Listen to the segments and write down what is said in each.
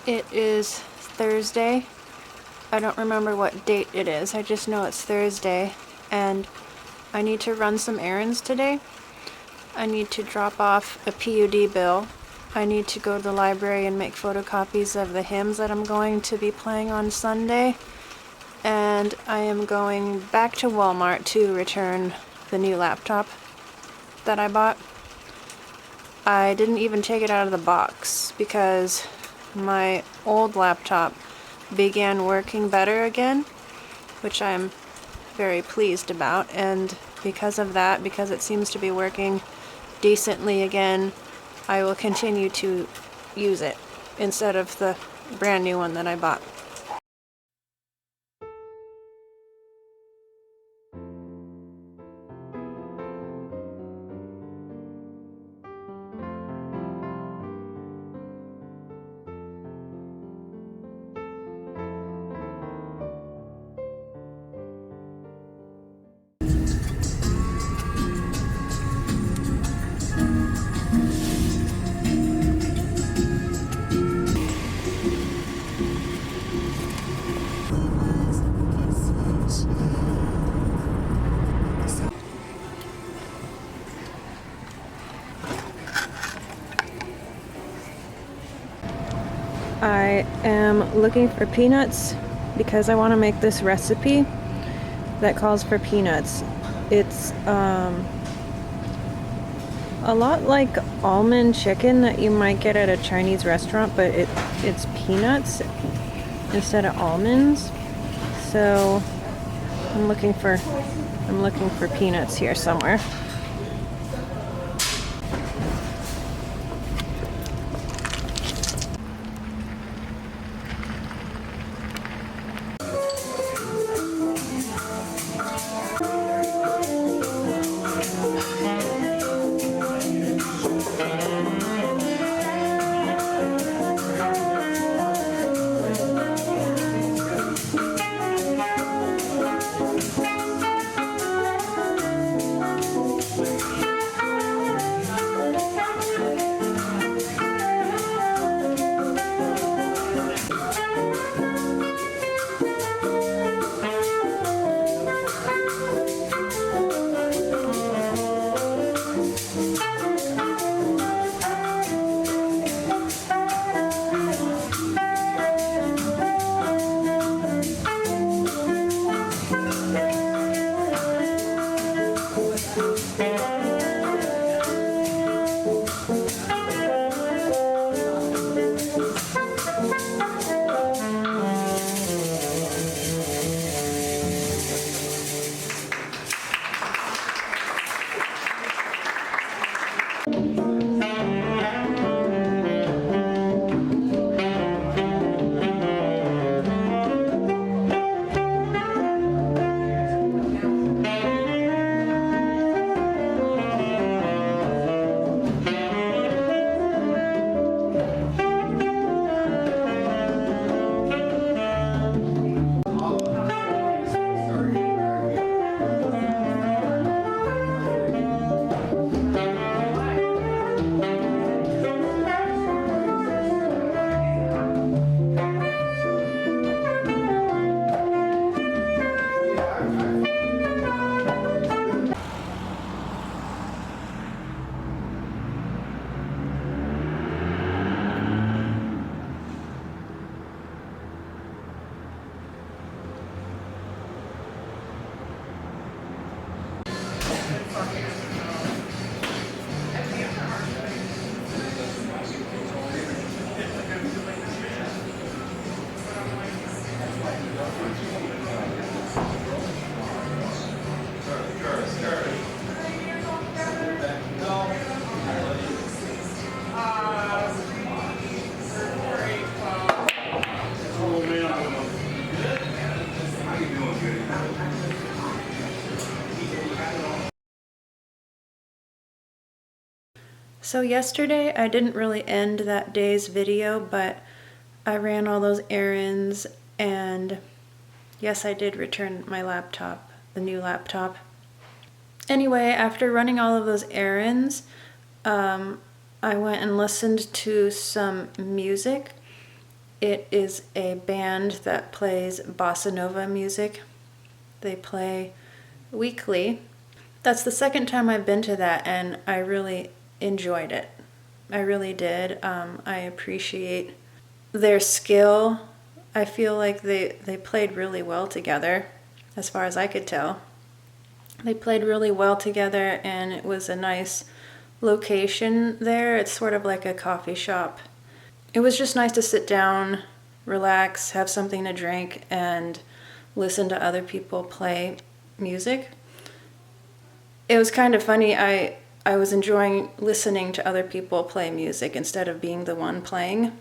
It is Thursday. I don't remember what date it is. I just know it's Thursday, and I need to run some errands today. I need to drop off a PUD bill. I need to go to the library and make photocopies of the hymns that I'm going to be playing on Sunday. And I am going back to Walmart to return the new laptop that I bought. I didn't even take it out of the box because my old laptop began working better again, which I'm very pleased about, and because of that, because it seems to be working decently again, I will continue to use it instead of the brand new one that I bought. I am looking for peanuts because I want to make this recipe that calls for peanuts. It's a lot like almond chicken that you might get at a Chinese restaurant, but it's peanuts instead of almonds. So I'm looking for peanuts here somewhere. So yesterday I didn't really end that day's video, but I ran all those errands, and yes, I did return my laptop, the new laptop. Anyway, after running all of those errands, I went and listened to some music, It is a band that plays bossa nova music. They play weekly. That's the second time I've been to that, and I really enjoyed it. I really did. I appreciate their skill. I feel like they played really well together, as far as I could tell. They played really well together, and it was a nice location there. It's sort of like a coffee shop. It was just nice to sit down, relax, have something to drink, and listen to other people play music. It was kind of funny. I was enjoying listening to other people play music instead of being the one playing.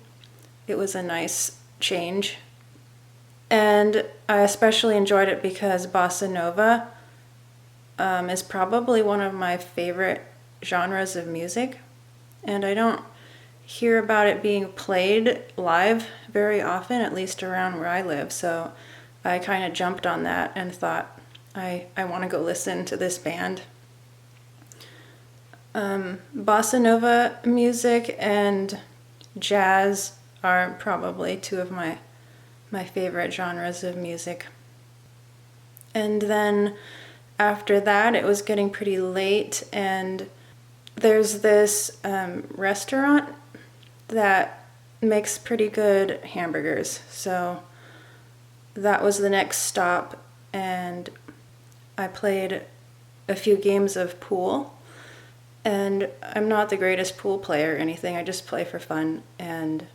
It was a nice change. And I especially enjoyed it because bossa nova is probably one of my favorite genres of music. And I don't hear about it being played live very often, at least around where I live. So I kind of jumped on that and thought, I want to go listen to this band. Bossa nova music and jazz are probably two of my favorite genres of music. And then after that, it was getting pretty late, and there's this restaurant that makes pretty good hamburgers. So that was the next stop, and I played a few games of pool. And I'm not the greatest pool player or anything. I just play for fun, and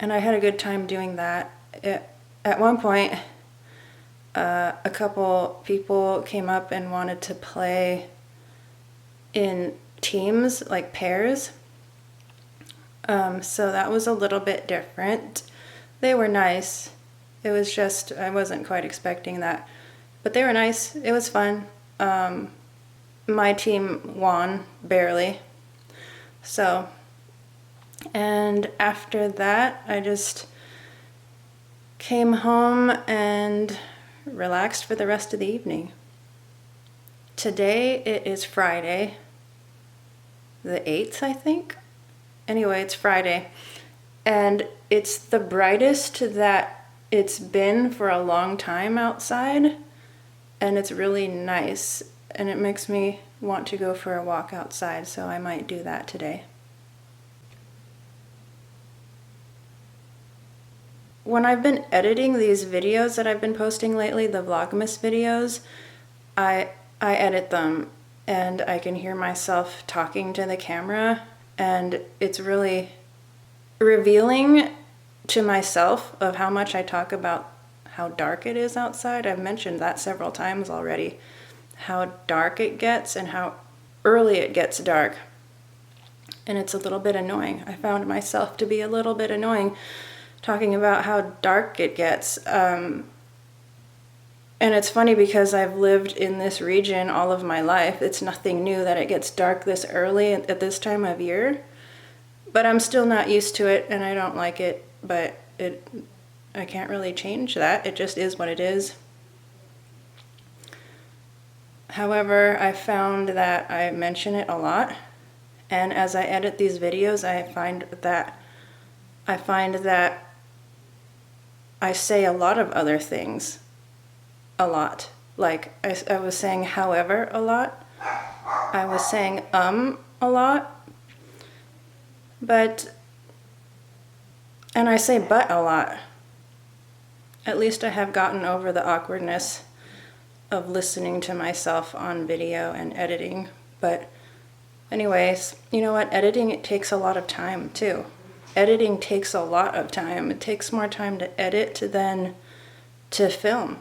I had a good time doing that. At one point, a couple people came up and wanted to play in teams, like pairs. So that was a little bit different. They were nice. It was just, I wasn't quite expecting that. But they were nice. It was fun. My team won, barely. So, and after that, I just came home and relaxed for the rest of the evening. Today it is Friday, the 8th, I think. Anyway, it's Friday, and it's the brightest that it's been for a long time outside, and it's really nice, and it makes me want to go for a walk outside, so I might do that today. When I've been editing these videos that I've been posting lately, the Vlogmas videos, I edit them, and I can hear myself talking to the camera, and it's really revealing to myself of how much I talk about how dark it is outside. I've mentioned that several times already, how dark it gets and how early it gets dark. And it's a little bit annoying. I found myself to be a little bit annoying talking about how dark it gets. And it's funny because I've lived in this region all of my life. It's nothing new that it gets dark this early at this time of year. But I'm still not used to it, and I don't like it. But I can't really change that. It just is what it is. However, I found that I mention it a lot. And as I edit these videos, I find that I say a lot of other things a lot. Like I was saying however a lot. I was saying a lot. And I say but a lot. At least I have gotten over the awkwardness of listening to myself on video and editing. But anyways, you know what? Editing, it takes a lot of time too. Editing takes a lot of time. It takes more time to edit than to film.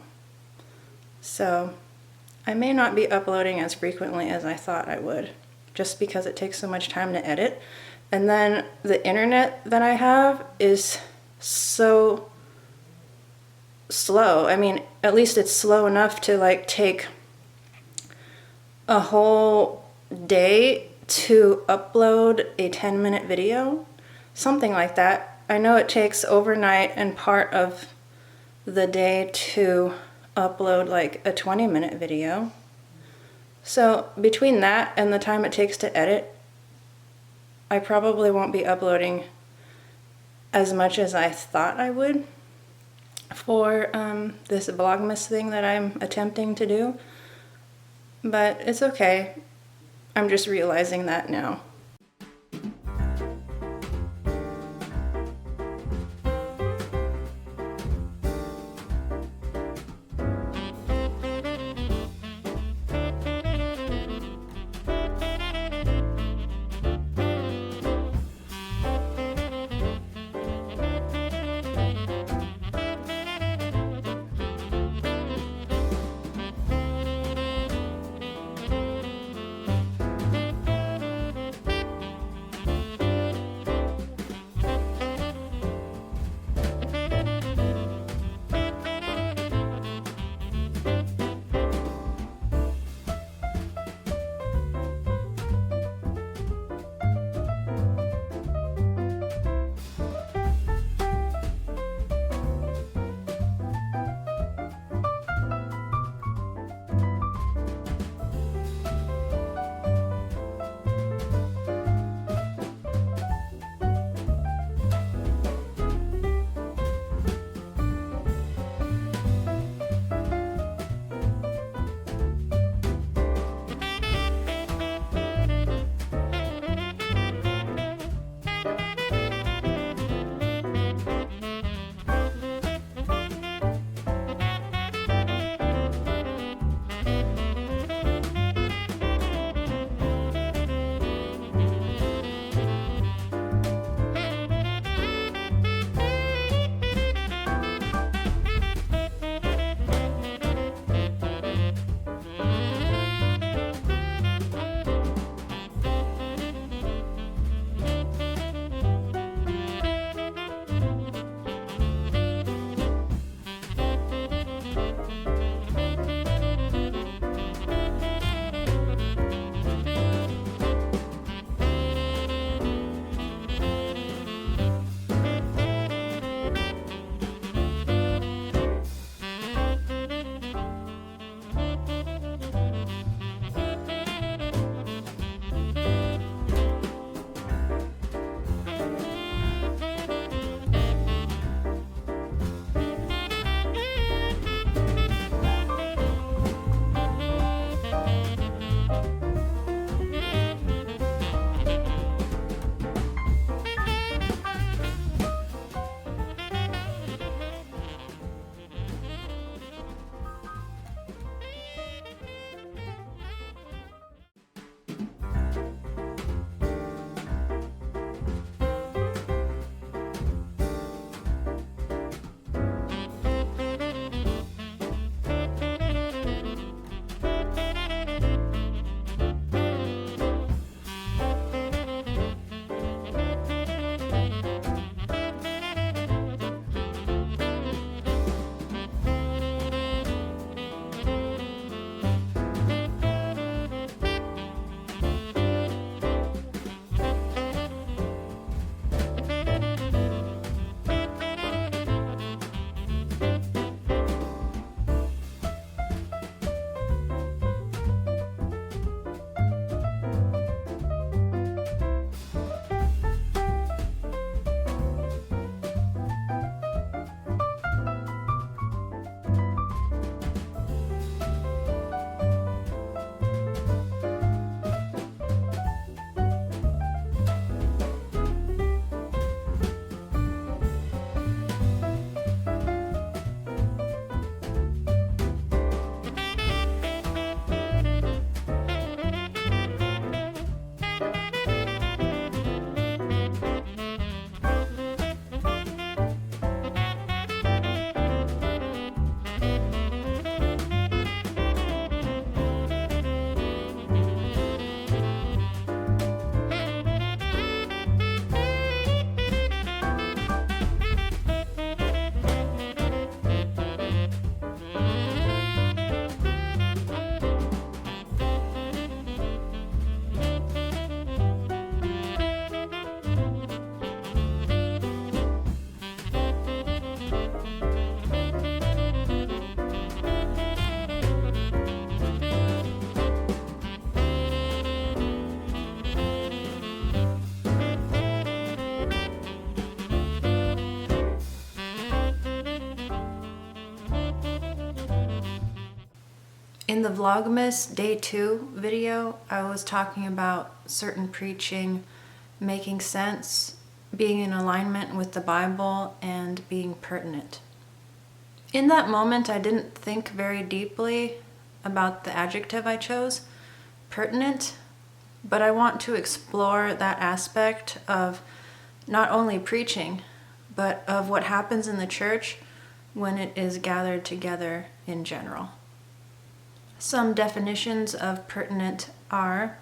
So I may not be uploading as frequently as I thought I would, just because it takes so much time to edit. And then the internet that I have is so slow. I mean, at least it's slow enough to like take a whole day to upload a 10-minute video, something like that. I know it takes overnight and part of the day to upload like a 20-minute video. So between that and the time it takes to edit, I probably won't be uploading as much as I thought I would for this Vlogmas thing that I'm attempting to do, but it's okay. I'm just realizing that now. In the Vlogmas Day 2 video, I was talking about certain preaching making sense, being in alignment with the Bible, and being pertinent. In that moment, I didn't think very deeply about the adjective I chose, pertinent, but I want to explore that aspect of not only preaching, but of what happens in the church when it is gathered together in general. Some definitions of pertinent are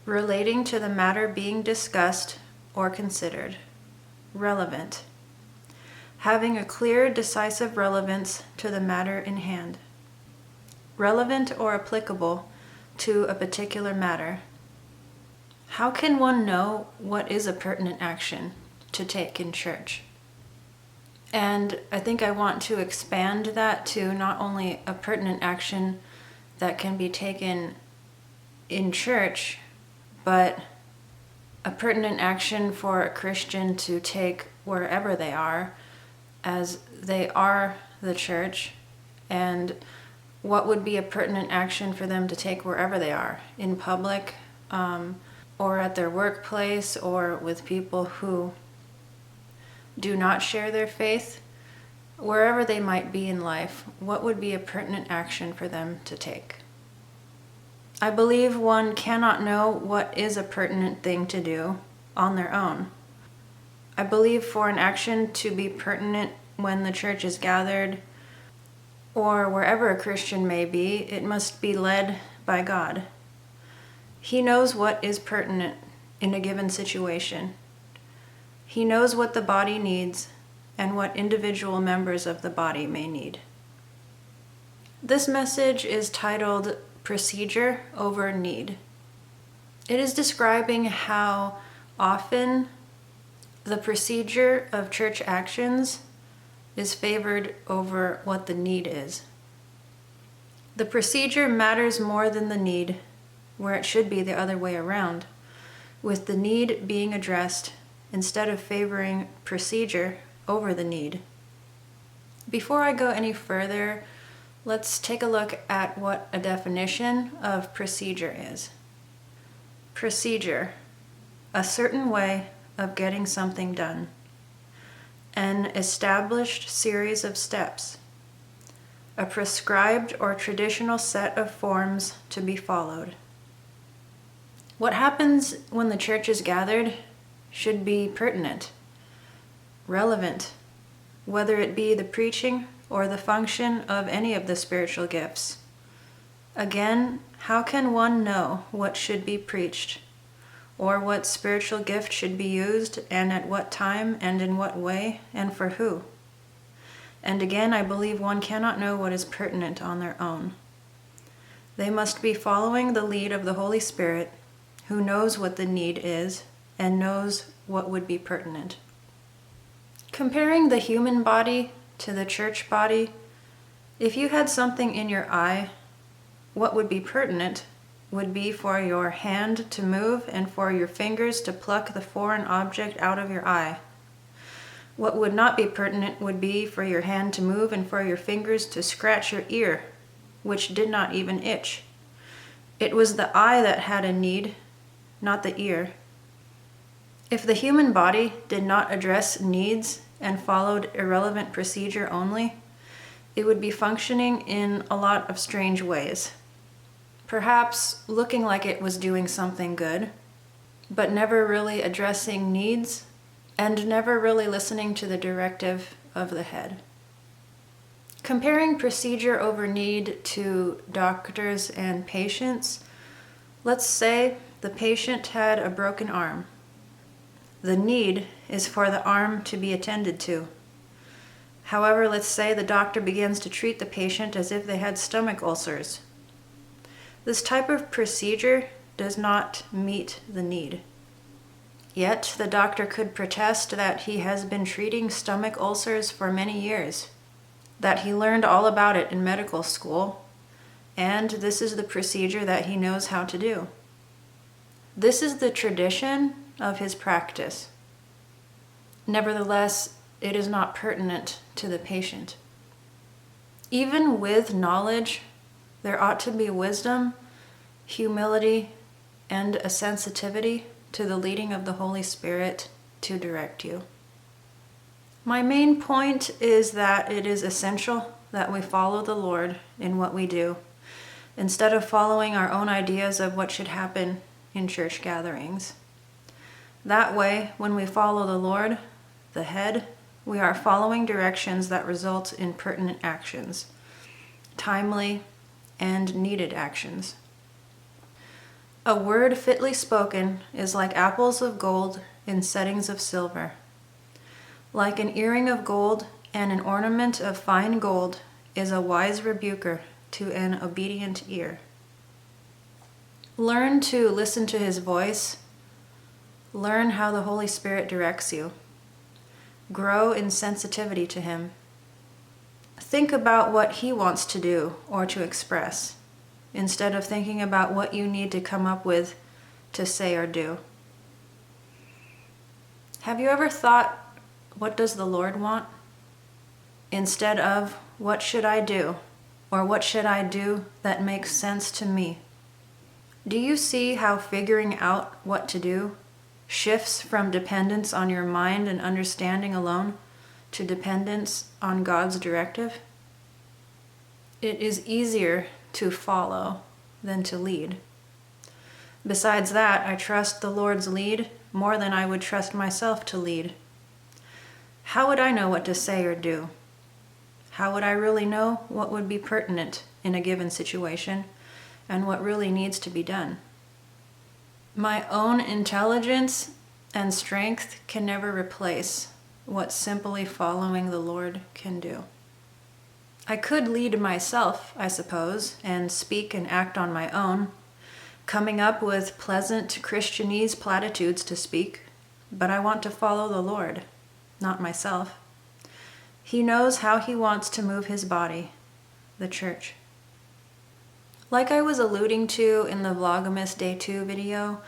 relating to the matter being discussed or considered, relevant, having a clear, decisive relevance to the matter in hand, relevant or applicable to a particular matter. How can one know what is a pertinent action to take in church? And I think I want to expand that to not only a pertinent action that can be taken in church, but a pertinent action for a Christian to take wherever they are, as they are the church, and what would be a pertinent action for them to take wherever they are, in public, or at their workplace, or with people who do not share their faith. Wherever they might be in life, what would be a pertinent action for them to take? I believe one cannot know what is a pertinent thing to do on their own. I believe for an action to be pertinent when the church is gathered, or wherever a Christian may be, it must be led by God. He knows what is pertinent in a given situation. He knows what the body needs and what individual members of the body may need. This message is titled Procedure over Need. It is describing how often the procedure of church actions is favored over what the need is. The procedure matters more than the need, where it should be the other way around, with the need being addressed instead of favoring procedure over the need. Before I go any further, let's take a look at what a definition of procedure is. Procedure, a certain way of getting something done. An established series of steps. A prescribed or traditional set of forms to be followed. What happens when the church is gathered should be pertinent, relevant, whether it be the preaching or the function of any of the spiritual gifts. Again, how can one know what should be preached, or what spiritual gift should be used, and at what time, and in what way, and for who? And again, I believe one cannot know what is pertinent on their own. They must be following the lead of the Holy Spirit, who knows what the need is and knows what would be pertinent. Comparing the human body to the church body, if you had something in your eye, what would be pertinent would be for your hand to move and for your fingers to pluck the foreign object out of your eye. What would not be pertinent would be for your hand to move and for your fingers to scratch your ear, which did not even itch. It was the eye that had a need, not the ear. If the human body did not address needs and followed irrelevant procedure only, it would be functioning in a lot of strange ways. Perhaps looking like it was doing something good, but never really addressing needs and never really listening to the directive of the head. Comparing procedure over need to doctors and patients, let's say the patient had a broken arm. The need is for the arm to be attended to. However, let's say the doctor begins to treat the patient as if they had stomach ulcers. This type of procedure does not meet the need. Yet, the doctor could protest that he has been treating stomach ulcers for many years, that he learned all about it in medical school, and this is the procedure that he knows how to do. This is the tradition of his practice. Nevertheless, it is not pertinent to the patient. Even with knowledge there ought to be wisdom, humility, and a sensitivity to the leading of the Holy Spirit to direct you. My main point is that it is essential that we follow the Lord in what we do, instead of following our own ideas of what should happen in church gatherings. That way, when we follow the Lord, the head, we are following directions that result in pertinent actions, timely and needed actions. A word fitly spoken is like apples of gold in settings of silver. Like an earring of gold and an ornament of fine gold is a wise rebuker to an obedient ear. Learn to listen to his voice. Learn how the Holy Spirit directs you. Grow in sensitivity to him. Think about what he wants to do or to express, instead of thinking about what you need to come up with to say or do. Have you ever thought, what does the Lord want? Instead of, what should I do? Or what should I do that makes sense to me? Do you see how figuring out what to do shifts from dependence on your mind and understanding alone to dependence on God's directive? It is easier to follow than to lead. Besides that, I trust the Lord's lead more than I would trust myself to lead. How would I know what to say or do? How would I really know what would be pertinent in a given situation and what really needs to be done? My own intelligence and strength can never replace what simply following the Lord can do. I could lead myself, I suppose, and speak and act on my own, coming up with pleasant Christianese platitudes to speak, but I want to follow the Lord, not myself. He knows how he wants to move his body, the church. Like I was alluding to in the Vlogmas Day 2 video,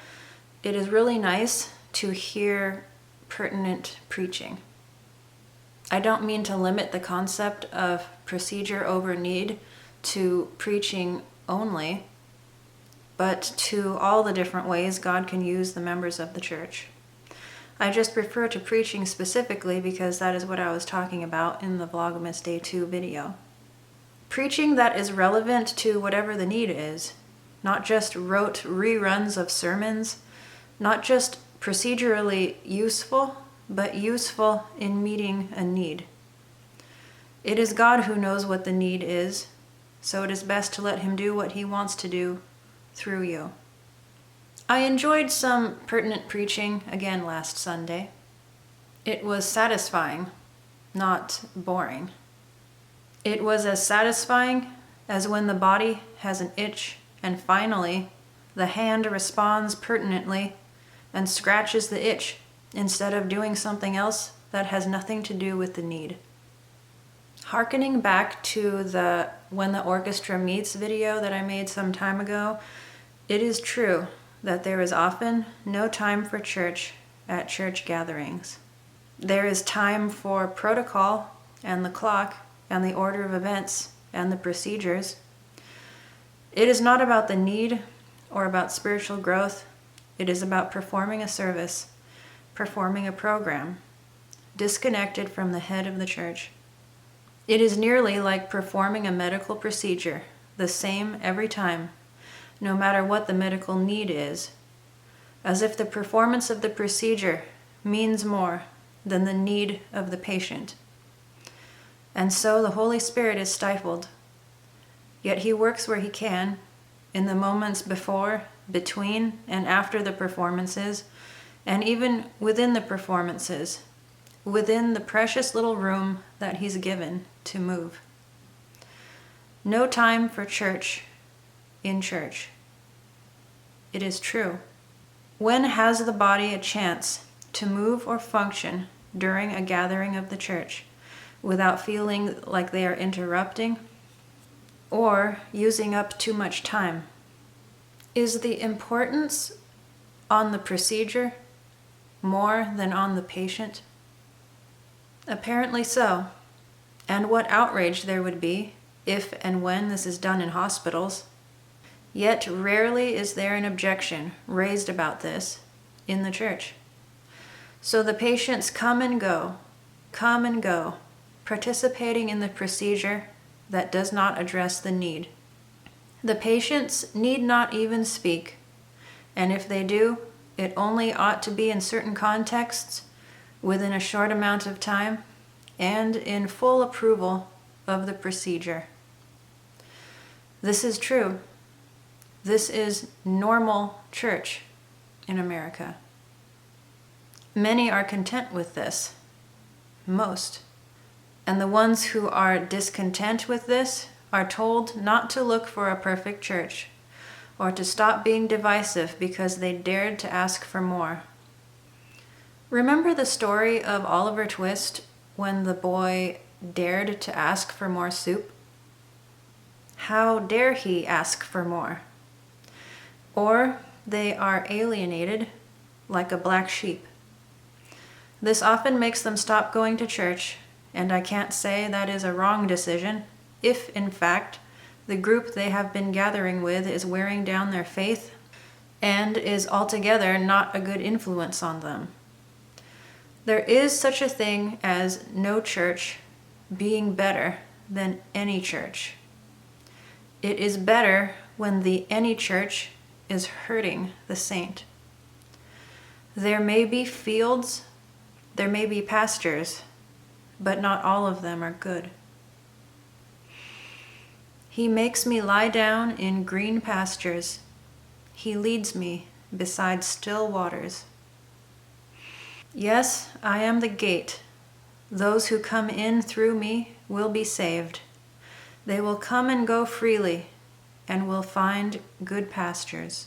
it is really nice to hear pertinent preaching. I don't mean to limit the concept of procedure over need to preaching only, but to all the different ways God can use the members of the church. I just refer to preaching specifically because that is what I was talking about in the Vlogmas Day 2 video. Preaching that is relevant to whatever the need is, not just rote reruns of sermons, not just procedurally useful, but useful in meeting a need. It is God who knows what the need is, so it is best to let him do what he wants to do through you. I enjoyed some pertinent preaching again last Sunday. It was satisfying, not boring. It was as satisfying as when the body has an itch and finally the hand responds pertinently and scratches the itch instead of doing something else that has nothing to do with the need. Harkening back to the When the Orchestra Meets video that I made some time ago, it is true that there is often no time for church at church gatherings. There is time for protocol and the clock and the order of events and the procedures. It is not about the need or about spiritual growth. It is about performing a service, performing a program, disconnected from the head of the church. It is nearly like performing a medical procedure, the same every time, no matter what the medical need is, as if the performance of the procedure means more than the need of the patient. And so the Holy Spirit is stifled, yet he works where he can, in the moments before, between, and after the performances, and even within the performances, within the precious little room that he's given to move. No time for church in church. It is true. When has the body a chance to move or function during a gathering of the church without feeling like they are interrupting or using up too much time? Is the importance on the procedure more than on the patient? Apparently so. And what outrage there would be if and when this is done in hospitals. Yet rarely is there an objection raised about this in the church. So the patients come and go, participating in the procedure that does not address the need. The patients need not even speak, and if they do, it only ought to be in certain contexts, within a short amount of time, and in full approval of the procedure. This is true. This is normal church in America. Many are content with this, most. And the ones who are discontent with this are told not to look for a perfect church, or to stop being divisive because they dared to ask for more. Remember the story of Oliver Twist when the boy dared to ask for more soup? How dare he ask for more? Or they are alienated like a black sheep. This often makes them stop going to church, and I can't say that is a wrong decision, if in fact the group they have been gathering with is wearing down their faith and is altogether not a good influence on them. There is such a thing as no church being better than any church. It is better when the any church is hurting the saint. There may be fields, there may be pastures, but not all of them are good. He makes me lie down in green pastures. He leads me beside still waters. Yes, I am the gate. Those who come in through me will be saved. They will come and go freely and will find good pastures.